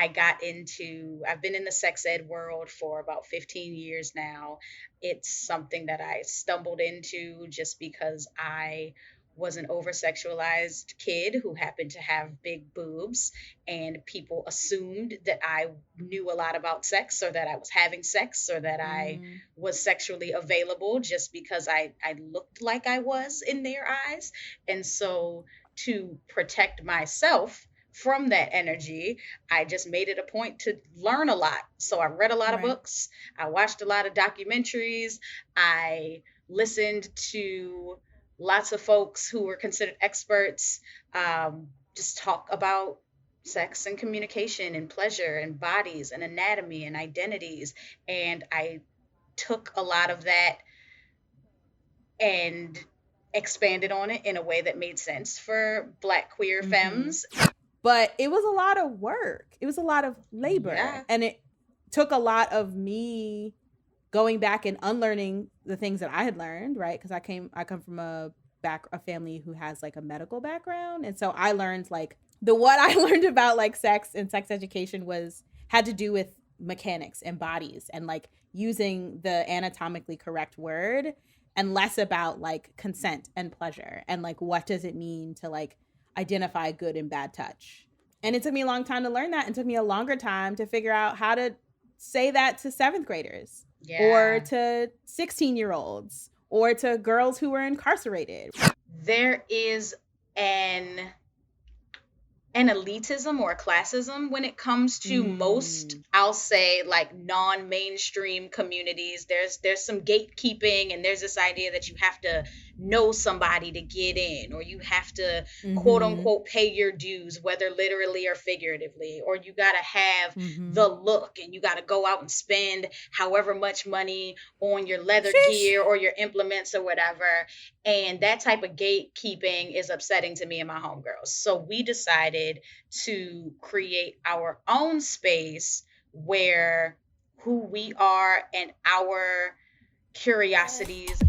I've been in the sex ed world for about 15 years now. It's something that I stumbled into just because I was an over sexualized kid who happened to have big boobs, and people assumed that I knew a lot about sex, or that I was having sex, or that I Mm, was sexually available just because I looked like I was in their eyes. And so, to protect myself from that energy, I just made it a point to learn a lot. So I read a lot of right. books, I watched a lot of documentaries, I listened to lots of folks who were considered experts just talk about sex and communication and pleasure and bodies and anatomy and identities. And I took a lot of that and expanded on it in a way that made sense for Black queer Mm-hmm. femmes. But it was a lot of work. It was a lot of labor. Yeah. And it took a lot of me going back and unlearning the things that I had learned, right? Because I come from a family who has like a medical background. And so I learned like the what I learned about like sex and sex education was had to do with mechanics and bodies and like using the anatomically correct word, and less about like consent and pleasure and like what does it mean to like identify good and bad touch. And it took me a long time to learn that, and took me a longer time to figure out how to say that to seventh graders or Yeah. to 16-year-olds or to girls who were incarcerated. There is an elitism or a classism when it comes to most, Mm. I'll say, like non-mainstream communities. There's some gatekeeping, and there's this idea that you have to know somebody to get in, or you have to quote Mhm. unquote pay your dues, whether literally or figuratively, or you got to have the Mhm. look, and you got to go out and spend however much money on your leather Sheesh. gear or your implements or whatever. And that type of gatekeeping is upsetting to me and my homegirls. So we decided to create our own space where who we are and our curiosities